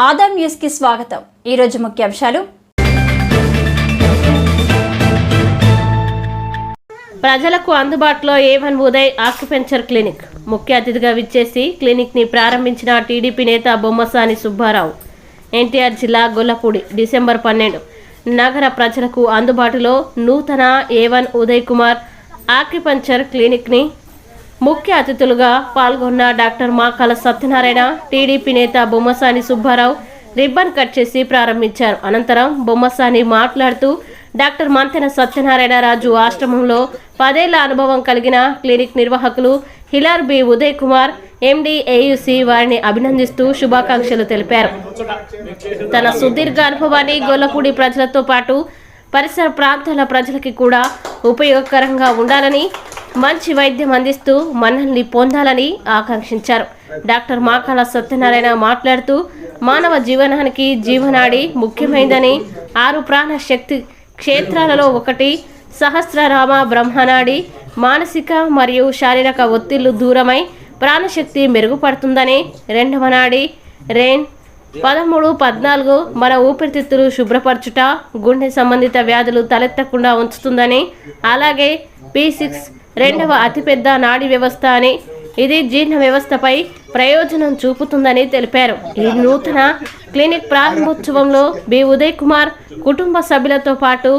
Adam news కి స్వాగతం। ఈ రోజు ముఖ్యాంశాలు। ప్రజలకు అందుబాటులో A1 ఉదయ్ ఆక్యుపెంచర్ క్లినిక్ ముఖ్య అతిథిగా విచ్చేసి క్లినిక్ ని ప్రారంభించిన టీడీపీ నేత బొమ్మసాని సుబ్బారావు। ఎన్టీఆర్ జిల్లా గొల్లపూడి డిసెంబర్ 12 నగర ప్రజలకు అందుబాటులో నూతన A1 Uday Kumar acupuncture clinic ని ముఖ్య అతిథులుగా పాల్గొన్న డాక్టర్ మాకాల సత్యనారాయణ, టీడీపీ నేత బొమ్మసాని సుబ్బారావు రిబ్బన్ కట్ చేసి ప్రారంభించారు। అనంతరం బొమ్మసాని మాట్లాడుతూ డాక్టర్ మంతెన సత్యనారాయణ రాజు ఆశ్రమంలో 10 ఏళ్ల అనుభవం కలిగిన క్లినిక్ నిర్వాహకులు హిలార్ B Uday Kumar MD AUC వారిని అభినందిస్తూ శుభాకాంక్షలు తెలిపారు। తన సుదీర్ఘ అనుభవాన్ని గొల్లపూడి ప్రజలతో పాటు పరిసర ప్రాంతాల ప్రజలకి కూడా ఉపయోగకరంగా ఉండాలని, మంచి వైద్యం అందిస్తూ మన్నల్ని పొందాలని ఆకాంక్షించారు। డాక్టర్ మాకాల సత్యనారాయణ మాట్లాడుతూ మానవ జీవనానికి జీవనాడి ముఖ్యమైనదని, 6 ప్రాణ శక్తి క్షేత్రాలలో ఒకటి సహస్రరామ బ్రహ్మనాడి, మానసిక మరియు శారీరక ఒత్తిళ్లు దూరమై ప్రాణశక్తి మెరుగుపడుతుందని, 2వ నాడి రెయిన్ 13, 14 మన ఊపిరితిత్తులు శుభ్రపరచుట, గుండె సంబంధిత వ్యాధులు తలెత్తకుండా ఉంచుతుందని, అలాగే P6 2వ అతిపెద్ద నాడీ వ్యవస్థ అని, ఇది జీర్ణ వ్యవస్థపై ప్రయోజనం చూపుతుందని తెలిపారు। ఈ నూతన క్లినిక్ ప్రారంభోత్సవంలో బి ఉదయ్ కుమార్ కుటుంబ సభ్యులతో పాటు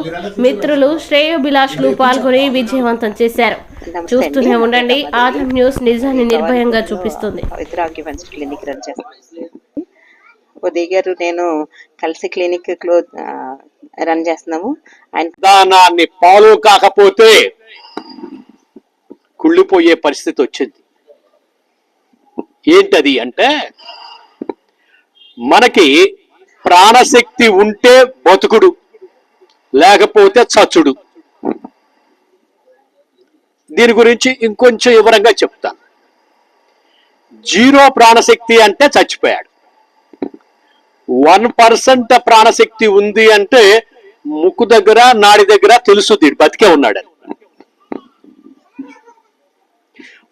మిత్రులు, శ్రేయోభిలాషులు పాల్గొని విజయవంతం చేశారు। చూస్తూనే ఉండండి, ఆదాం న్యూస్ నిజాన్ని నిర్భయంగా చూపిస్తుంది। ఉదయ్ గారు నేను కలిసి క్లినిక్ రన్ చేస్తున్నాము। దానాన్ని ఫాలో కాకపోతే కుళ్ళిపోయే పరిస్థితి వచ్చింది। ఏంటది అంటే, మనకి ప్రాణశక్తి ఉంటే బతుకుడు, లేకపోతే చచ్చుడు। దీని గురించి ఇంకొంచెం వివరంగా చెప్తాను। 0 ప్రాణశక్తి అంటే చచ్చిపోయాడు, 1% ప్రాణశక్తి ఉంది అంటే ముక్కు దగ్గర నాడి దగ్గర తెలుసుది బతికే ఉన్నాడని।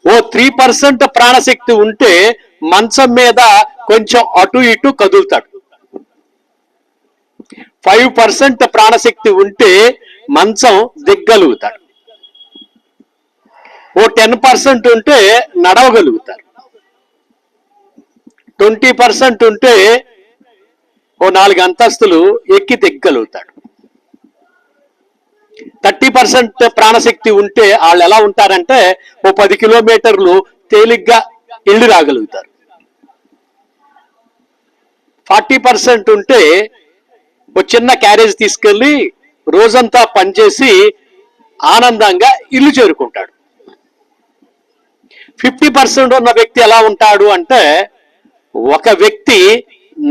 ఓ 3% ప్రాణశక్తి ఉంటే మంచం మీద కొంచెం అటు ఇటు కదులుతాడు, 5% ప్రాణశక్తి ఉంటే మంచం దిగ్గలుగుతాడు, ఓ 10% ఉంటే నడవగలుగుతారు, 20% ఉంటే ఓ 4 అంతస్తులు ఎక్కి దిగ్గలుగుతాడు, 30% ప్రాణశక్తి ఉంటే వాళ్ళు ఎలా ఉంటారంటే ఓ 10 కిలోమీటర్లు తేలిగ్గా ఇల్లు రాగలుగుతారు, 40% ఉంటే ఓ చిన్న క్యారేజ్ తీసుకెళ్ళి రోజంతా పనిచేసి ఆనందంగా ఇల్లు చేరుకుంటాడు, 50% ఉన్న వ్యక్తి ఎలా ఉంటాడు అంటే ఒక వ్యక్తి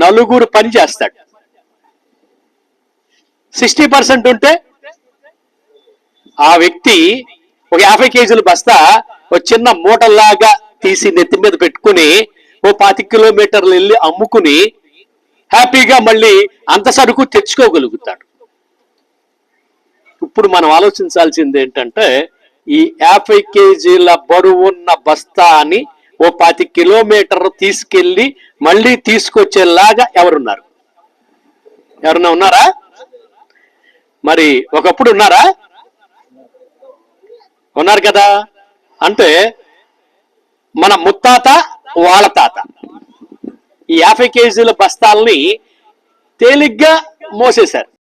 4 పని చేస్తాడు, 60% ఉంటే ఆ వ్యక్తి ఒక 50 కేజీల బస్తా ఒక చిన్న మూటల్లాగా తీసి నెత్తి మీద పెట్టుకుని ఓ 25 కిలోమీటర్లు వెళ్ళి అమ్ముకుని హ్యాపీగా మళ్ళీ అంత సరుకు తెచ్చుకోగలుగుతాడు। ఇప్పుడు మనం ఆలోచించాల్సింది ఏంటంటే, ఈ 50 కేజీల బరువున్న బస్తాని ఓ 25 కిలోమీటర్లు తీసుకెళ్ళి మళ్ళీ తీసుకొచ్చేలాగా ఎవరున్నారు? ఎవరన్నా ఉన్నారా? మరి ఒకప్పుడు ఉన్నారా? ఉన్నారు కదా। అంటే మన ముత్తాత వాళ్ళ తాత ఈ 50 కేజీల బస్తాల్ని తేలిగ్గా మోసేశారు।